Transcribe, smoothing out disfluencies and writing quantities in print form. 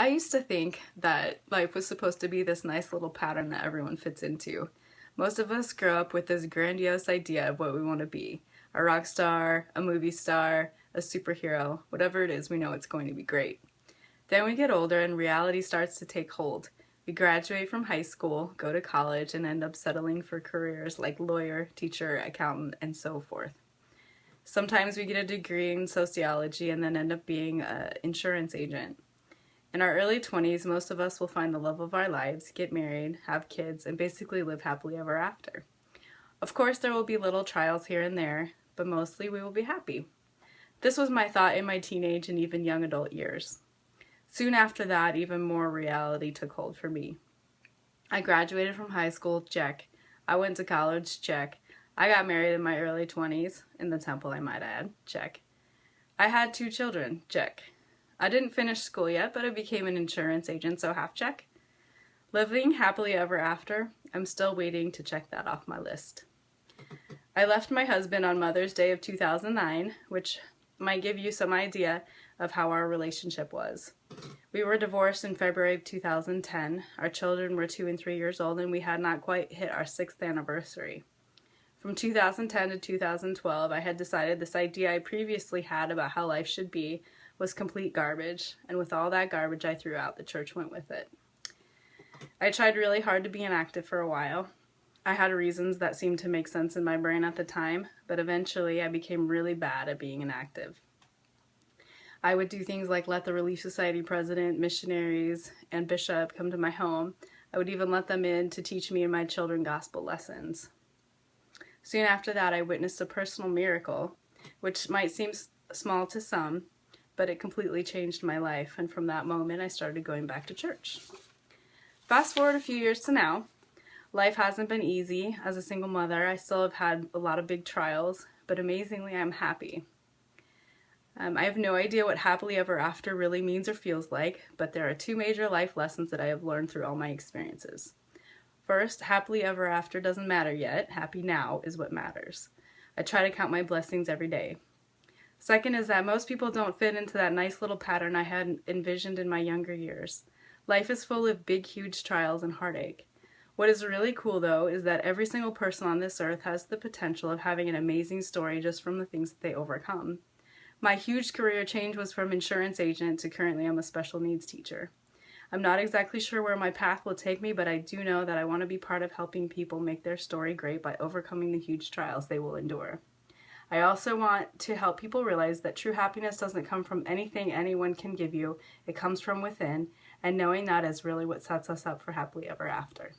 I used to think that life was supposed to be this nice little pattern that everyone fits into. Most of us grow up with this grandiose idea of what we want to be. A rock star, a movie star, a superhero, whatever it is, we know it's going to be great. Then we get older and reality starts to take hold. We graduate from high school, go to college, and end up settling for careers like lawyer, teacher, accountant, and so forth. Sometimes we get a degree in sociology and then end up being an insurance agent. In our early 20s, most of us will find the love of our lives, get married, have kids, and basically live happily ever after. Of course, there will be little trials here and there, but mostly we will be happy. This was my thought in my teenage and even young adult years. Soon after that, even more reality took hold for me. I graduated from high school, check. I went to college, check. I got married in my early 20s, in the temple I might add, check. I had 2 children, check. I didn't finish school yet, but I became an insurance agent, so half check. Living happily ever after, I'm still waiting to check that off my list. I left my husband on Mother's Day of 2009, which might give you some idea of how our relationship was. We were divorced in February of 2010. Our children were 2 and 3 years old, and we had not quite hit our 6th anniversary. From 2010 to 2012, I had decided this idea I previously had about how life should be was complete garbage, and with all that garbage I threw out, the church went with it. I tried really hard to be inactive for a while. I had reasons that seemed to make sense in my brain at the time, but eventually I became really bad at being inactive. I would do things like let the Relief Society president, missionaries, and bishop come to my home. I would even let them in to teach me and my children gospel lessons. Soon after that, I witnessed a personal miracle, which might seem small to some, but it completely changed my life, and from that moment I started going back to church. Fast forward a few years to now. Life hasn't been easy. As a single mother, I still have had a lot of big trials, but amazingly I'm happy. I have no idea what happily ever after really means or feels like, but there are 2 major life lessons that I have learned through all my experiences. First, happily ever after doesn't matter yet. Happy now is what matters. I try to count my blessings every day. Second is that most people don't fit into that nice little pattern I had envisioned in my younger years. Life is full of big, huge trials and heartache. What is really cool, though, is that every single person on this earth has the potential of having an amazing story just from the things that they overcome. My huge career change was from insurance agent to currently I'm a special needs teacher. I'm not exactly sure where my path will take me, but I do know that I want to be part of helping people make their story great by overcoming the huge trials they will endure. I also want to help people realize that true happiness doesn't come from anything anyone can give you. It comes from within, and knowing that is really what sets us up for happily ever after.